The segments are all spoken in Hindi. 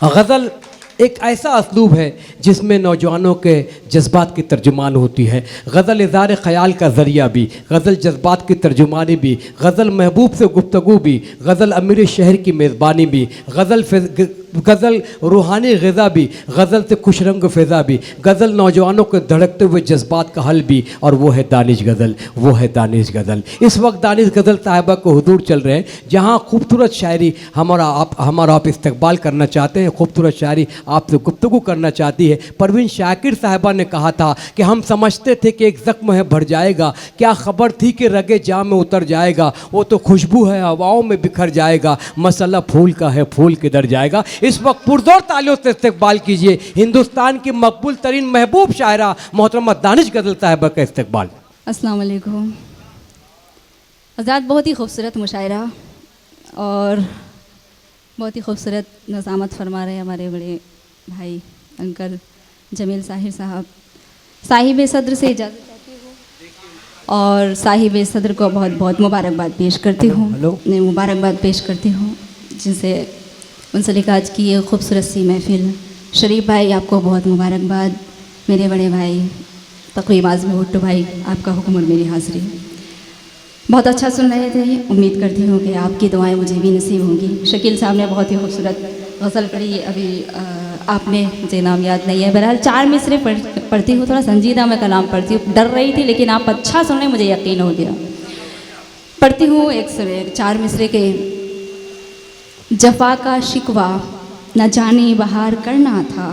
गज़ल एक ऐसा असलूब है जिसमें नौजवानों के जज्बात की तर्जुमान होती है। गज़ल इज़हार ख़याल का ज़रिया भी, गज़ल जज्बात की तर्जुमानी भी, गज़ल महबूब से गुफ्तगू भी, गज़ल अमीर शहर की मेज़बानी भी, गज़ल रूहानी ग़िज़ा भी, गज़ल से खुशरंग फ़िज़ा भी, गज़ल नौजवानों के धड़कते हुए जज्बात का हल भी, और वो है दानिश गज़ल, वो है दानिश गज़ल। इस वक्त दानिश गज़ल साहिबा को हुजूर चल रहे हैं, जहाँ खूबसूरत शायरी हमारा आप इस्तकबाल करना चाहते हैं, खूबसूरत शायरी आपसे गुफ्तगू करना चाहती है। परवीन शाकिर साहिबा ने कहा था कि हम समझते थे कि एक ज़ख्म है भर जाएगा, क्या खबर थी कि रगे जाम में उतर जाएगा, वो तो खुशबू है हवाओं में बिखर जाएगा, मसला फूल का है फूल किधर जाएगा। इस वक्त पुरजोर तालियों से इस्तकबाल कीजिए हिंदुस्तान की मकबूल तरीन महबूब शायरा मोहतरमा दानिश गज़ल साहिबा का इस्तकबाल। अस्सलाम वालेकुम। आज़ाद बहुत ही खूबसूरत मुशायरा और बहुत ही खूबसूरत नज़ामत फरमा रहे हैं हमारे बड़े भाई अंकल जमील साहिर साहब। साहिब सदर से इजाज़त चाहती हूँ और साहिब सदर को बहुत बहुत मुबारकबाद पेश करती हूँ, मुबारकबाद पेश करती हूँ जिनसे मुंसलिक आज की ये खूबसूरत सी महफिल। शरीफ भाई आपको बहुत मुबारकबाद, मेरे बड़े भाई तक़वी आज़मी भुट्टो भाई आपका हुक्म और मेरी हाज़िरी। बहुत अच्छा सुन रहे थे, उम्मीद करती हूँ कि आपकी दुआएं मुझे भी नसीब होंगी। शकील साहब ने बहुत ही खूबसूरत गज़ल पढ़ी, अभी आपने मुझे नाम याद नहीं है, बहरहाल 4 मिसरे पढ़ती हूँ, थोड़ा संजीदा मैं कलाम पढ़ती हूँ, डर रही थी लेकिन आप अच्छा सुन रहे, मुझे यकीन हो गया। पढ़ती हूँ एक से 4 मिसरे के। जफ़ा का शिकवा न जाने बहार करना था,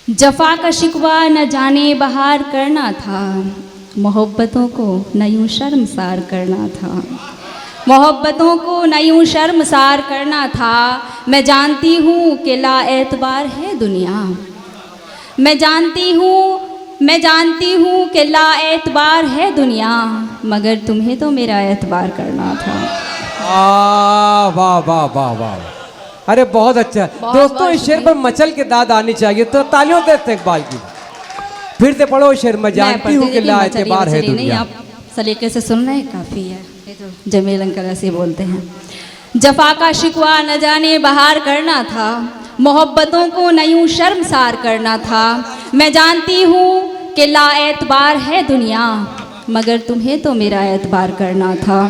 जफ़ा का शिकवा न जाने बहार करना था, मोहब्बतों को न यूँ शर्मसार करना था, मोहब्बतों को न यूँ शर्मसार करना था। मैं जानती हूँ कि ला एतबार है दुनिया, मैं जानती हूँ कि ला एतबार है दुनिया, मगर तुम्हें तो मेरा एतबार करना था। वाह वाह वाह वाह, अरे बहुत अच्छा दोस्तों, इस शेर पर मचल के दाद आनी चाहिए, तो तालियों से इस्तकबाल की। फिर से पढ़ो शेर। मैं जानती हूँ कि ला एतबार है दुनिया। आप सलीके से सुन रहे हैं, काफ़ी है। ये तो जमील अंकल ऐसे बोलते हैं। जफ़ा का शिकवा न जाने बहार करना था, मोहब्बतों को न यूँ शर्मसार करना था। मैं जानती हूँ कि ला एतबार है दुनिया, मगर तुम्हें तो मेरा एतबार करना था।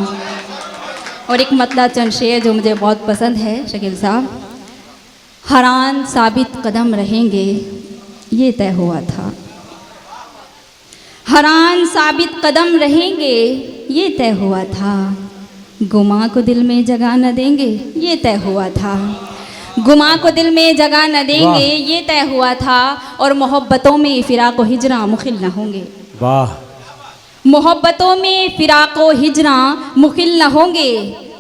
और एक मतला चंद शेर जो मुझे बहुत पसंद है शकील साहब। हरान साबित कदम रहेंगे ये तय हुआ था, हरान साबित कदम रहेंगे ये तय हुआ था, गुमा को दिल में जगह न देंगे ये तय हुआ था, गुमा को दिल में जगह न देंगे ये तय हुआ था। और मोहब्बतों में फिराक व हिजरा मुखिल न होंगे, वाह, मोहब्बतों में फिराक व हिजरा मुखिल न होंगे,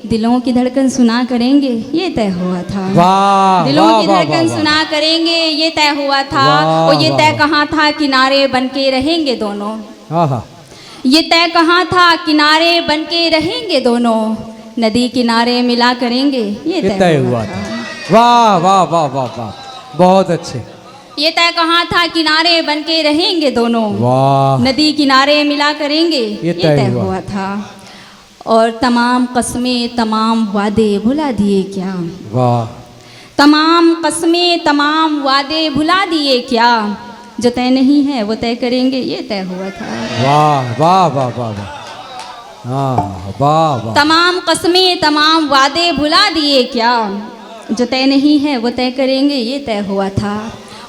दिलों की धड़कन सुना करेंगे ये तय हुआ था, दिलों की धड़कन सुना करेंगे ये तय हुआ था। और ये तय कहाँ था किनारे बनके रहेंगे दोनों, ये तय कहाँ था किनारे बनके रहेंगे दोनों, नदी किनारे मिला करेंगे ये तय हुआ था। वाह वाह वाह वाह वाह, बहुत अच्छे। ये तय कहाँ था किनारे बनके रहेंगे दोनों, नदी किनारे मिला करेंगे ये तय हुआ था। और तमाम कस्में तमाम वादे भुला दिए क्या, वाह, तमाम कस्में तमाम वादे भुला दिए क्या, जो तय नहीं है वो तय करेंगे ये तय हुआ था। वाह वाह वाह वाह वाह, हाँ वाह वाह। तमाम कस्में तमाम वादे भुला दिए क्या, जो तय नहीं है वो तय करेंगे ये तय हुआ था।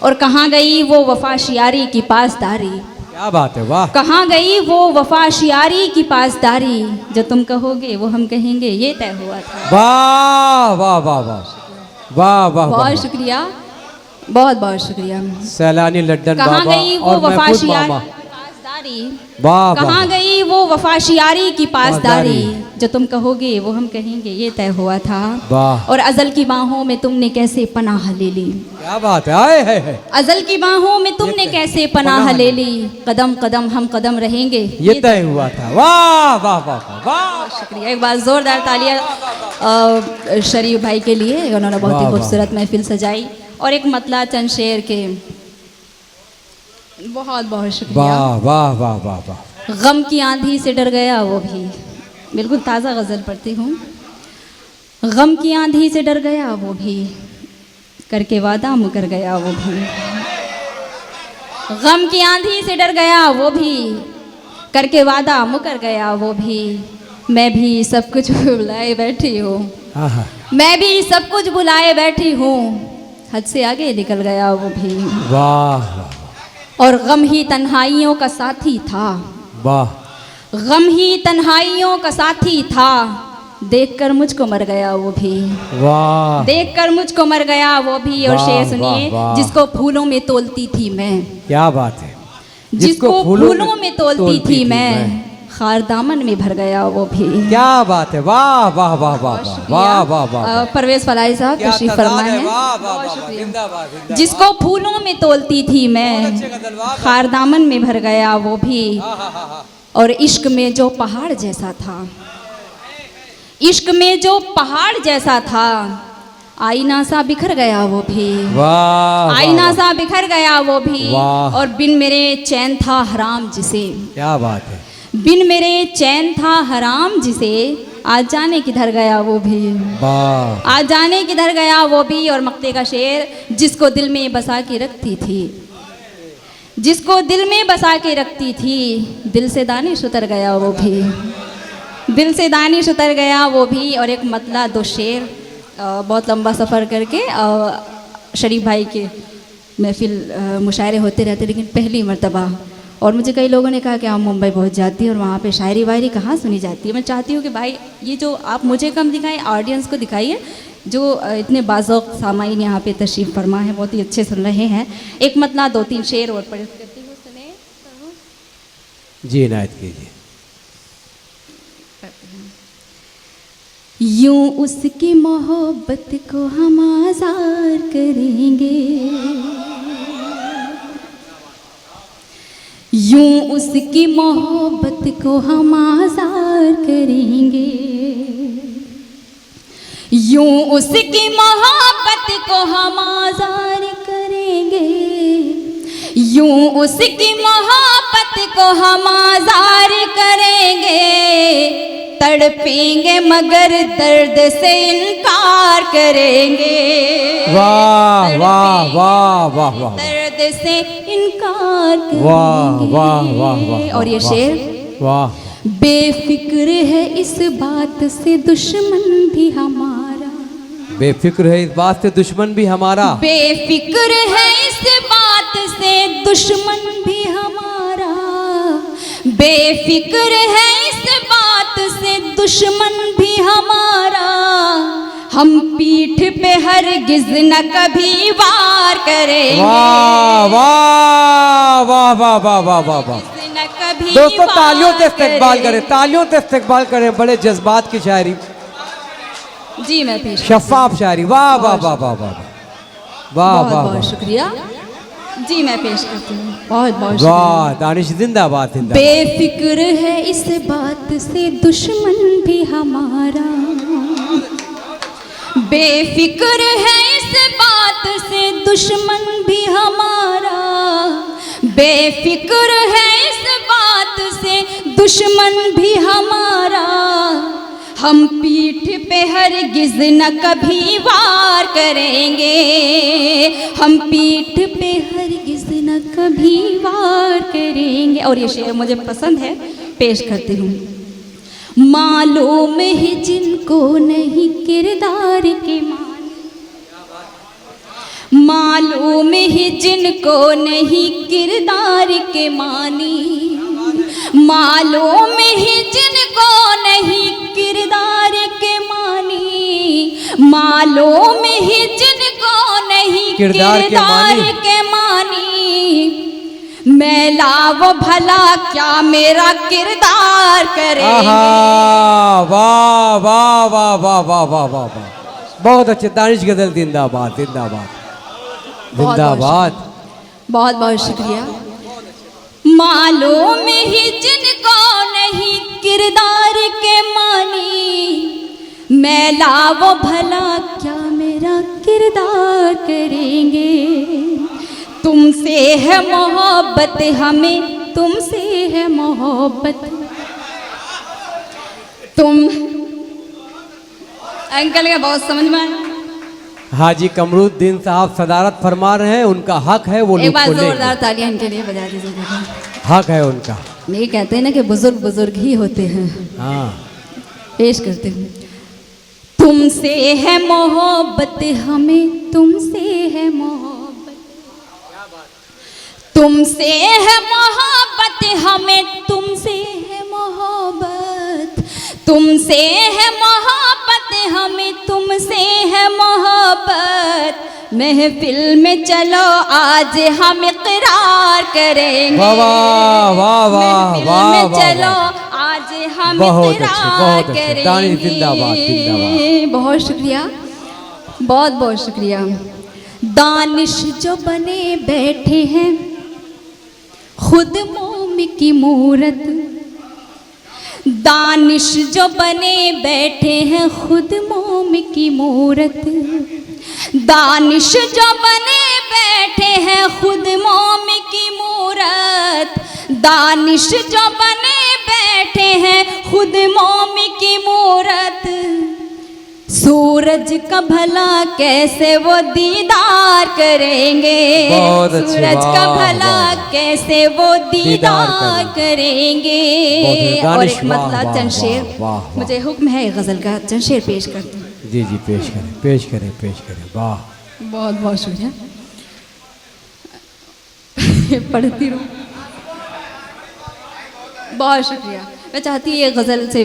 और कहाँ गई वो वफाशियारी की पासदारी, क्या बात है, वाह, कहाँ गई वो वफाशियारी की पासदारी, जो तुम कहोगे वो हम कहेंगे ये तय हुआ था। वाह वाह वाह वाह वाह वाह, बहुत शुक्रिया, बहुत बहुत शुक्रिया। सैलानी लड्डन बाबा, कहाँ गई वो वफाशियारी की पासदारी, कहाँ गई वो वफाशियारी की पासदारी, जो तुम कहोगे वो हम कहेंगे ये तय हुआ था। और अजल की बाहों में तुमने कैसे पनाह ले ली, क्या बात है, आए है। अजल की बाहों में तुमने कैसे पनाह ले ली, कदम कदम हम कदम रहेंगे ये तय हुआ था। वाह वाह वाह वाह, शुक्रिया। एक बार जोरदार तालियां शरीफ भाई के लिए, उन्होंने बहुत ही खूबसूरत महफिल सजाई। और एक मतला चंद शेर के, बहुत बहुत शुक्रिया। वाह वाह वाह वाह वाह। गम की आंधी से डर गया वो भी, बिल्कुल ताज़ा गज़ल पढ़ती हूँ। गम की आंधी से डर गया वो भी, करके वादा मुकर गया वो भी। गम की आंधी से डर गया वो भी, करके वादा मुकर गया वो भी। मैं भी सब कुछ भुलाए बैठी हूँ, आहा, मैं भी सब कुछ भुलाए बैठी हूँ, हद से आगे निकल गया वो भी। वाह और गम ही तन्हाइयों का साथी था, वाह, गम ही तन्हाइयों का साथी था, देखकर मुझको मर गया वो भी, वाह, देखकर मुझको मर गया वो भी। और वाह, शेर सुनिए, वाह, वाह। जिसको फूलों में तोलती थी मैं, क्या बात है। जिसको फूलों में तोलती थी मैं, खार दामन में भर गया वो भी। क्या बात है। वाह वाह वाह वाह वाह वाह वाह। परवेज फलाई साहब क्या तशरीफ तादाद फरमा है। है। वाह वाह वाह वाह, जिंदाबाद जिंदाबाद। जिसको फूलों में तोलती थी मैं, अच्छे गजल, वाह, वाह। खार दामन में भर गया वो भी। आहा, और इश्क में जो पहाड़ जैसा था, इश्क में जो पहाड़ जैसा था, आईना सा बिखर गया वो भी, वाह, आईना वाह, सा बिखर गया वो भी। वाह। और बिन मेरे चैन था हराम जिसे, क्या बात है। बिन मेरे चैन था हराम जिसे, आज जाने किधर गया वो भी, वाह, आज जाने किधर गया वो भी। और मक्ते का शेर, जिसको दिल में बसा के रखती थी, जिसको दिल में बसा के रखती थी, दिल से दानिश उतर गया वो भी, दिल से दानिश उतर गया वो भी। और एक मतला दो शेर, बहुत लंबा सफ़र करके शरीफ भाई के महफिल मुशायरे होते रहते, लेकिन पहली मर्तबा। और मुझे कई लोगों ने कहा कि आप मुंबई पहुंच जाती है और वहाँ पे शायरी वायरी कहाँ सुनी जाती है। मैं चाहती हूँ कि भाई ये जो आप मुझे कम दिखाएं, ऑडियंस को दिखाइए, जो इतने बाज़ौक़ सामाईन यहाँ पे तशरीफ़ फरमा है, बहुत ही अच्छे सुन रहे हैं। एक मतला दो तीन शेर और पढ़ करती हूँ, सुने जी इनायत कीजिए। यूं उसकी मोहब्बत को हम आज़ार करेंगे, यूं उसकी मोहब्बत को हम आज़ार करेंगे, यूं उसकी मोहब्बत को हम आज़ार करेंगे, यूं उसकी मोहब्बत को हम आज़ार करेंगे। तड़पेंगे मगर दर्द से इनकार करेंगे, वाह वाह वाह वाह वाह, दर्द से इनकार करेंगे। वाह वाह वाह वाह। और ये वाह, शेर, वाह, बेफिक्र है इस बात से दुश्मन भी हमारा, बेफिक्र है इस बात से दुश्मन भी हमारा, बेफिक्र है इस बात से दुश्मन भी हमारा, बेफिक्र है इस बात से दुश्मन भी हमारा। हम पीठ पे हरगिज़ न कभी वार करेंगे, वाह वाह वाह वाह वाह वाह वाह वाह। न कभी दोस्तों वार तालियों से इस्तकबाल करें, तालियों से इस्तकबाल करें। बड़े जज्बात की शायरी, जी मैं पेश, शफाफ शायरी। वाह वाह वाह वाह वाह वाह बहुत वाह बहुत वाह शुक्रिया। जी मैं पेश करती हूँ, बहुत बहुत वाह। दानिश जिंदाबाद जिंदाबाद। बेफिक्र है इस बात से दुश्मन भी हमारा, बेफिक्र है इस बात से दुश्मन भी हमारा, बेफिक्र है इस बात से दुश्मन भी हमारा। हम पीठ पे हरगिज़ न कभी वार करेंगे, हम पीठ पे हरगिज़ न कभी वार करेंगे। और ये शेर मुझे पसंद है, पेश करती हूँ। मालूम है जिनको नहीं किरदार के मानी, मालूम है जिनको नहीं किरदार के मानी, मालूम है जिनको नहीं किरदार के मानी, मालूम है जिनको नहीं किरदार के मानी। मैला वो भला क्या मेरा किरदार करेंगे। वाह वाह वाह वाह वाह वाह वाह वाह। बहुत अच्छे। दानिश गजल जिंदाबाद जिंदाबाद जिंदाबाद। बहुत बहुत शुक्रिया। मालूम ही जिनको नहीं किरदार के मानी, मैला वो भला क्या मेरा किरदार करेंगे। तुमसे है मोहब्बत हमें, तुमसे है मोहब्बत, तुम अंकल का बहुत समझ में आया। हाजी कमरुद्दीन साहब सदारत फरमा रहे हैं, उनका हक है, वो एक लोग बार को लेंगे। जोरदार तालियां इनके लिए बजा दीजिए। हक है उनका। ये कहते हैं ना कि बुजुर्ग बुजुर्ग ही होते हैं। हाँ पेश करते हूँ। तुमसे है मोहब्बत हमें, तुमसे है मोहब्बत, तुमसे है मोहब्बत हमें, तुमसे है मोहब्बत, तुमसे है मोहब्बत हमें, तुमसे है मोहब्बत। महफिल में चलो आज हम इकरार करेंगे। वाह वाह वाह वाह महफिल वाह में वाह चलो वाह। आज हम बहुत इकरार अच्छे, बहुत अच्छे। करेंगे। दानी जिंदाबाद, जिंदाबाद। बहुत शुक्रिया, बहुत बहुत शुक्रिया। दानिश जो बने बैठे हैं खुद मोम की मूरत, दानिश जो बने बैठे हैं खुद मोम की मूरत, दानिश जो बने बैठे हैं खुद मोम की मूरत, दानिश जो बने बैठे हैं खुद मोम की मूरत। सूरज का भला कैसे वो दीदार करेंगे, बहुत अच्छे, सूरज का वाह, भला वाह। कैसे वो दीदार करेंगे। बहुत और दानिश, एक वाह, मतला वाह, चंद शेर, वाह, वाह, वाह। मुझे हुक्म है गज़ल का चंद शेर पेश करती हूँ। जी जी पेश करें, पेश करें, पेश करें। वाह बहुत बहुत शुक्रिया। पढ़ती रहूँ। बहुत शुक्रिया। मैं चाहती हूँ ये गज़ल से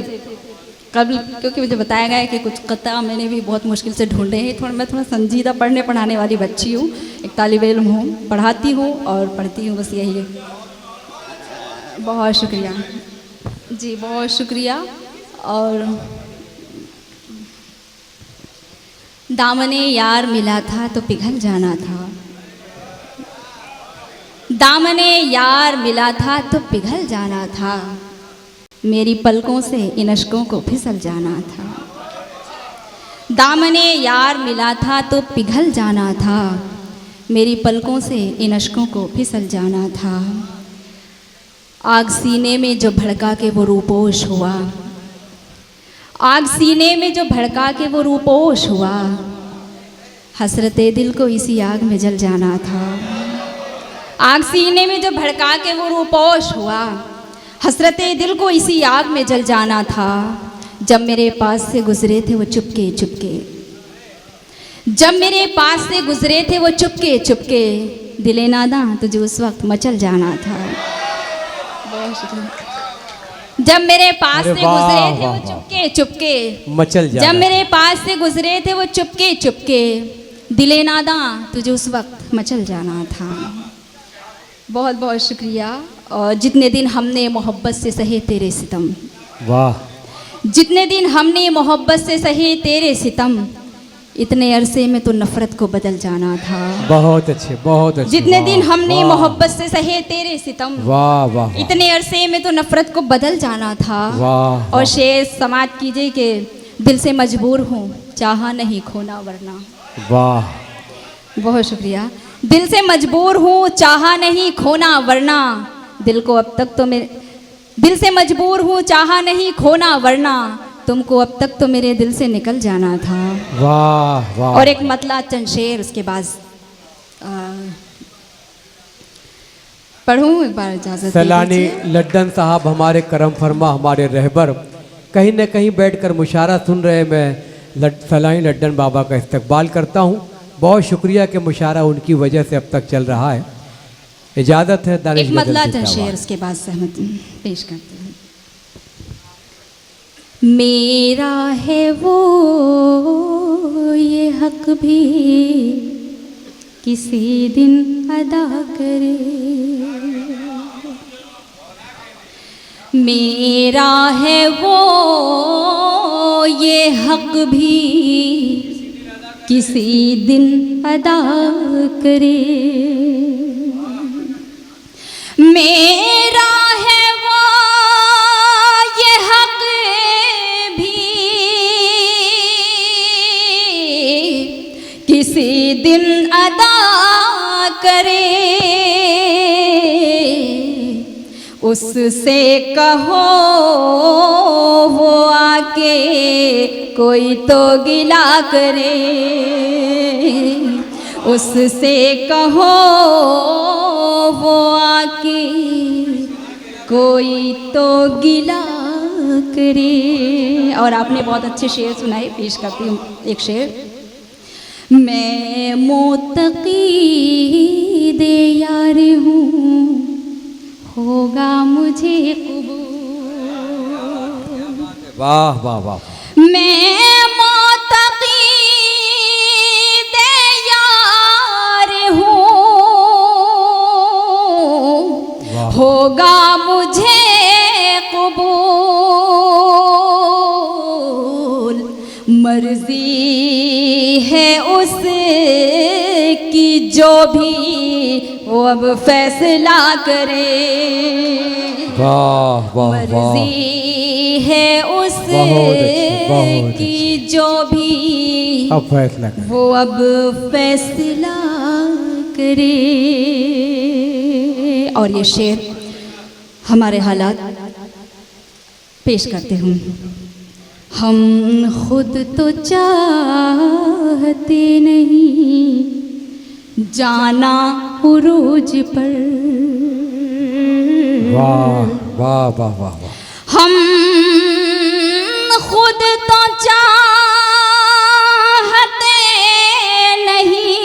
कल, क्योंकि मुझे बताया गया है कि कुछ कता मैंने भी बहुत मुश्किल से ढूंढे हैं। मैं थोड़ा संजीदा पढ़ने पढ़ाने वाली बच्ची हूँ, एक तालिब इल्म हूँ, पढ़ाती हूँ और पढ़ती हूँ, बस यही है। बहुत शुक्रिया जी, बहुत शुक्रिया। और दामने यार मिला था तो पिघल जाना था, दामने यार मिला था तो पिघल जाना था, मेरी पलकों से इन अश्कों को फिसल जाना था। दामने यार मिला था तो पिघल जाना था, मेरी पलकों से इन अश्कों को फिसल जाना था। आग सीने में जो भड़का के वो रूपोश हुआ, आग सीने में जो भड़का के वो रूपोश हुआ, हसरते दिल को इसी आग में जल जाना था। आग सीने में जो भड़का के वो रूपोश हुआ, हसरते दिल को इसी आग में जल जाना था। जब मेरे पास से गुजरे थे वो चुपके चुपके, जब मेरे पास से गुजरे थे वो चुपके चुपके, दिले नादा तुझे उस वक्त मचल जाना था। जब मेरे पास से गुजरे थे वो चुपके चुपके, मचल जाना। जब मेरे पास से गुजरे थे वो चुपके चुपके, दिले नादा तुझे उस वक्त मचल जाना था। बहुत बहुत शुक्रिया। और जितने दिन हमने मोहब्बत से सहे तेरे सितम, वाह, जितने दिन हमने मोहब्बत से सहे तेरे सितम, इतने अरसे में तो नफरत को बदल जाना था। बहुत अच्छे, बहुत अच्छे। जितने दिन वाह, हमने वाह, मोहब्बत से सहे तेरे सितम, वाह वाह वाह, इतने अरसे में तो नफरत को बदल जाना था। वाह, और शेर समात कीजिए कि दिल से मजबूर हूँ चाहा नहीं खोना वरना। वाह, बहुत शुक्रिया। दिल से मजबूर हूँ चाहा नहीं खोना वरना, दिल को अब तक तो मेरे, दिल से मजबूर हूँ चाहा नहीं खोना वरना, तुमको अब तक तो मेरे दिल से निकल जाना था। वाह वाह। और एक मतला चंद शेर उसके बाद पढ़ूँ, एक बार इजाज़त सैलानी दीजिए। लड्डन साहब हमारे करम फरमा, हमारे रहबर, कहीं न कहीं बैठकर मुशारा सुन रहे। मैं सैलानी लड्डन बाबा का इस्तकबाल करता हूँ। बहुत शुक्रिया कि मुशारा उनकी वजह से अब तक चल रहा है। इजाज़त है। दानिश एक मतला गजल चंद की शेर आवाज़। उसके बाद सहमत पेश करते हैं। मेरा है वो ये हक भी किसी दिन अदा करे, मेरा है वो ये हक भी किसी दिन अदा करे, मेरा है वो ये हक भी किसी दिन अदा करे, उससे कहो वो आके कोई तो गिला करे, उससे कहो वो आके कोई तो गिला करे। और आपने बहुत अच्छे शेर सुनाए, पेश करती हूँ एक शेर। मैं मोतकी दे यार हूँ, होगा मुझे कबूल। वाह वाह वाह। मैं मोतकी दे यार हूँ, होगा मुझे कबूल। मर्जी है उसकी जो भी वो अब फैसला करे। वाह वाह वाह। मर्जी है उसकी जो भी अब फैसला करे। वो अब फैसला करे। और ये शेर हमारे हालात पेश करते हूँ। हम खुद तो चाहते नहीं जाना उरूज पर। वाह वाह वाह वाह वाह। हम खुद तो चाहते नहीं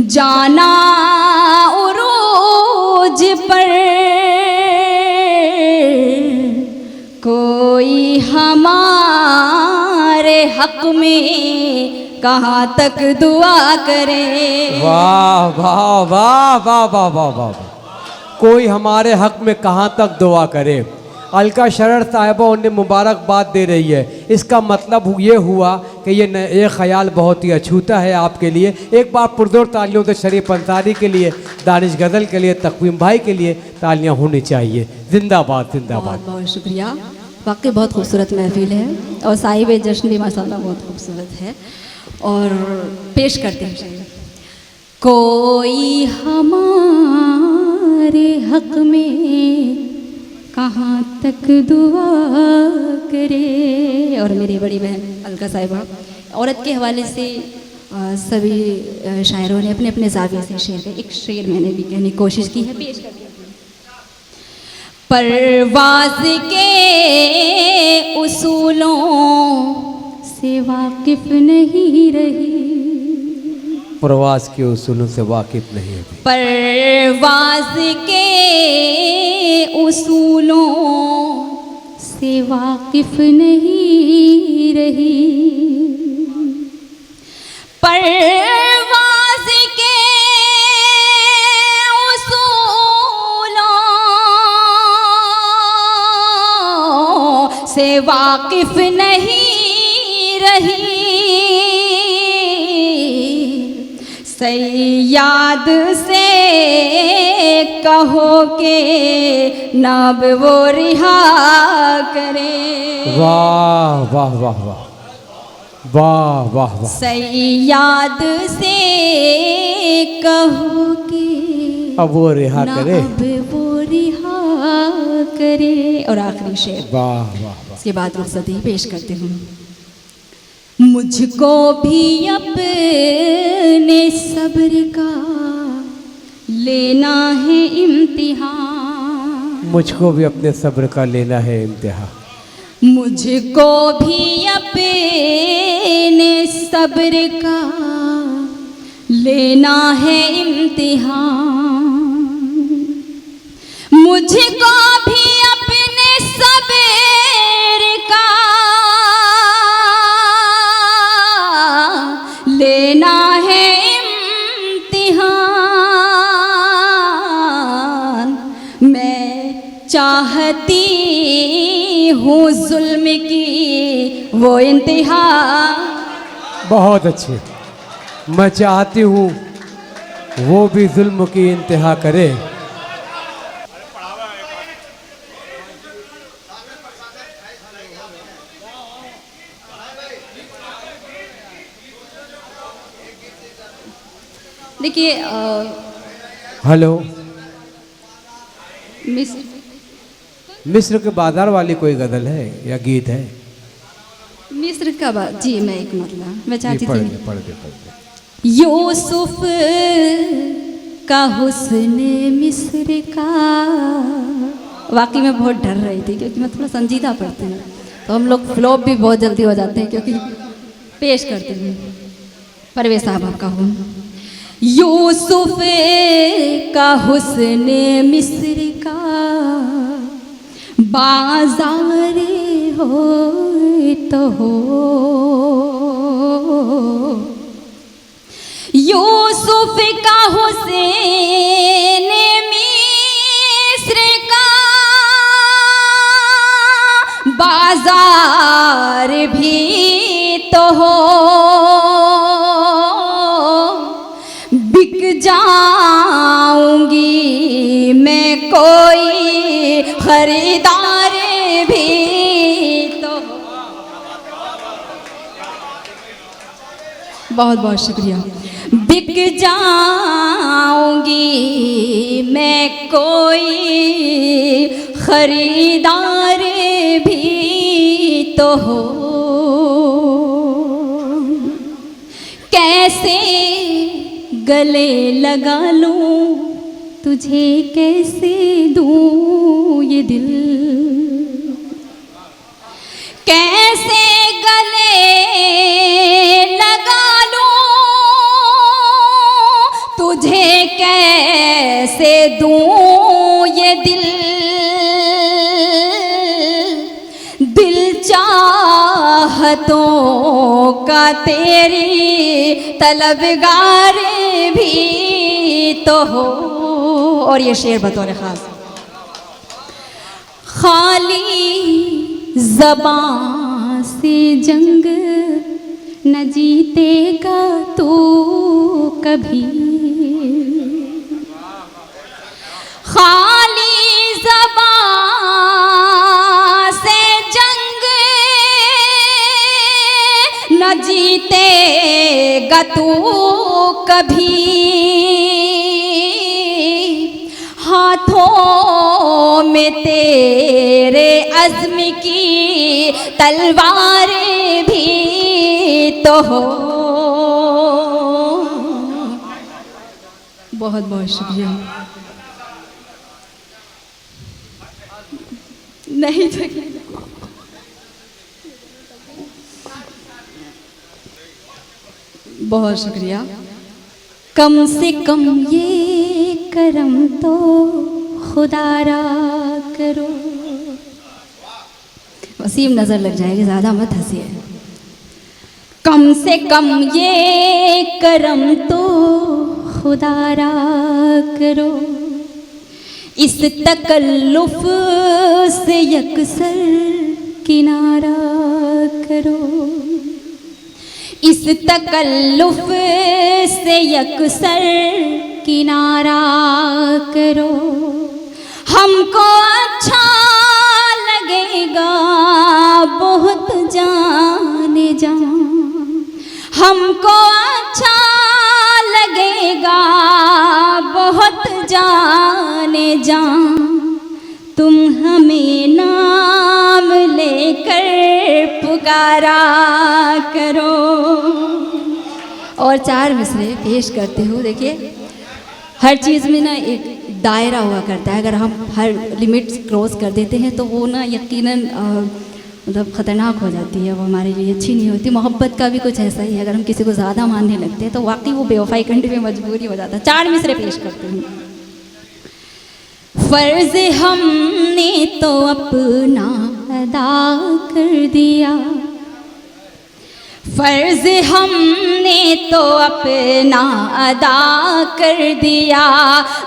जाना उरूज पर। कोई हमारे हक में कहाँ तक दुआ करे। वाह वाह वाह वाह वाह वाह वाह। कोई हमारे हक में कहाँ तक दुआ करे। अलका शरर साहिबा उन्हें मुबारकबाद दे रही है। इसका मतलब ये हुआ कि ये ख्याल बहुत ही अछूता है आपके लिए। एक बार पुरजोर तालियों से शरीफ अंसारी के लिए, दानिश गज़ल के लिए, तक़वीम भाई के लिए तालियां होनी चाहिए। जिंदाबाद जिंदाबाद। बहुत बहुत शुक्रिया। वाकई बहुत खूबसूरत महफिल है और साहिब जश्न भी माशाल्लाह बहुत खूबसूरत है। और पेश करते हैं कोई हमारे हक में कहाँ तक दुआ करे। और मेरी बड़ी बहन अलका साहिबा, औरत के हवाले से सभी शायरों ने अपने अपने ज़ाविये से शेर का एक शेर मैंने भी कहने की कोशिश की है, पेश करती हूँ। परवाज़ के उसूलों से वाकिफ़ नहीं रही। परवाज़ के उसूलों से वाकिफ़ नहीं है। परवाज़ के उसूलों से वाकिफ़ नहीं रही। परवाज़ के उसूलों से वाकिफ़ नहीं रही। सैयाद से कहो के नाब वो रिहा करे। वाह वाह वाह वाह वाह वाह वाह। सैयाद से कहो के अब वो रिहा करे। अब वो रिहा करे। और आखिरी शेर, वाह वाह वाह। इसके बाद रुखसती पेश करते हूँ। मुझको भी अपने सब्र का लेना है इम्तिहान। मुझको भी अपने सब्र का लेना है इम्तिहान। मुझको भी अपने सब्र का लेना है इम्तिहान। मुझको भी अपने सब्र का लेना है इम्तिहान। मैं चाहती हूँ जुल्म की वो इंतहा। बहुत अच्छे। मैं चाहती हूँ वो भी जुल्म की इंतहा करे। देखिए हेलो, मिस मिस्र के बाजार वाली कोई गज़ल है या गीत है? मिस्र का बात जी, मैं एक मतलब मैं चाहती पढ़ थी दे पढ़ दे पढ़ दे। यूसुफ का हुस्न मिस्र का। वाकई में बहुत डर रही थी क्योंकि मैं थोड़ा संजीदा पढ़ती हूँ, तो हम लोग फ्लॉप भी बहुत जल्दी हो जाते हैं क्योंकि पेश करते हैं। परवेज साहब आपका हूँ। यूसुफ का हुस्न मिस्र का, बाजार हो तो हो। यूसुफ का हुस्न मिस्र का, बाजार भी तो हो। बिक जाऊंगी मैं कोई खरीदार भी तो। बहुत बहुत शुक्रिया। बिक जाऊंगी मैं कोई खरीदार भी तो हो। कैसे गले लगा लूं तुझे, कैसे दूं ये दिल, कैसे गले लगा लूं तुझे, कैसे दूं ये दिल। दिल चाहतों का तेरी तलबगार भी तो हो। और ये शेर बतौर खास, खाली ज़बां से जंग न जीतेगा तू कभी। खाली ज़बां से जंग न जीतेगा तू कभी। हाथों में तेरे अज़्म की तलवार भी तो हो। बहुत बहुत शुक्रिया। नहीं तो बहुत शुक्रिया। कम से कम ये करम तो खुदारा करो। वसीम नज़र लग जाएगी, ज़्यादा मत हंसिए। कम से कम ये करम तो खुदारा करो। इस तकल्लुफ़ से यकसर किनारा करो। इस तकल्लुफ़ से यकसर किनारा करो। हमको अच्छा लगेगा बहुत जाने जा। हमको अच्छा लगेगा बहुत जाने जा। तुम हमें नाम लेकर पुकारा करो। और 4 मिसरे पेश करते हो। देखिए, हर चीज़ में ना एक दायरा हुआ करता है। अगर हम हर लिमिट क्रॉस कर देते हैं तो वो ना यकीनन मतलब ख़तरनाक हो जाती है, वो हमारे लिए अच्छी नहीं होती। मोहब्बत का भी कुछ ऐसा ही है, अगर हम किसी को ज़्यादा मानने लगते हैं तो वाकई वो बेवफाई करने में मजबूरी हो जाता है। 4 मिसरे पेश करते हैं। फ़र्ज़ हमने तो अपना अदा कर दिया। फ़र्ज़ हमने तो अपना अदा कर दिया।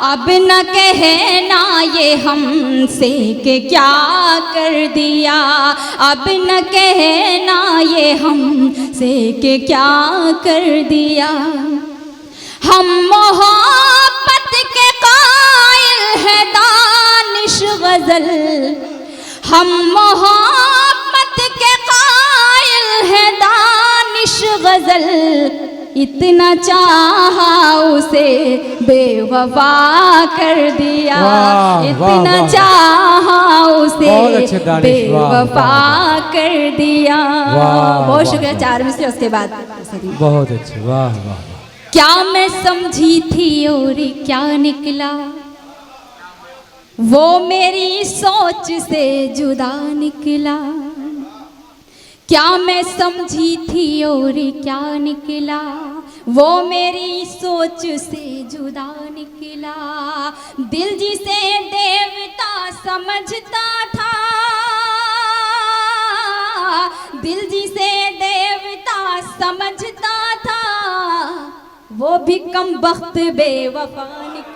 अब न कहना ये हमसे कि क्या कर दिया। अब न कहना ये हमसे कि क्या कर दिया। हम मोहब्बत के कायल है दानिश गज़ल। हम मोहब्बत के कायल है दानिश गज़ल। इतना चाहा उसे बेवफा कर दिया, वाह, इतना वाह, वाह। चाहा उसे बहुत अच्छे दानिश, वाह, बेवफा वाह, कर दिया। वाह, बहुत वाह, शुक्रिया। वाह। 4 मिसरे उसके बाद बहुत अच्छे, वाह वाह। क्या मैं समझी थी और क्या निकला, वो मेरी सोच से जुदा निकला। क्या मैं समझी थी और क्या निकला, वो मेरी सोच से जुदा निकला। दिल जिसे देवता समझता था, दिल जिसे देवता समझता था, वो भी कम वक्त बेवफा निकला।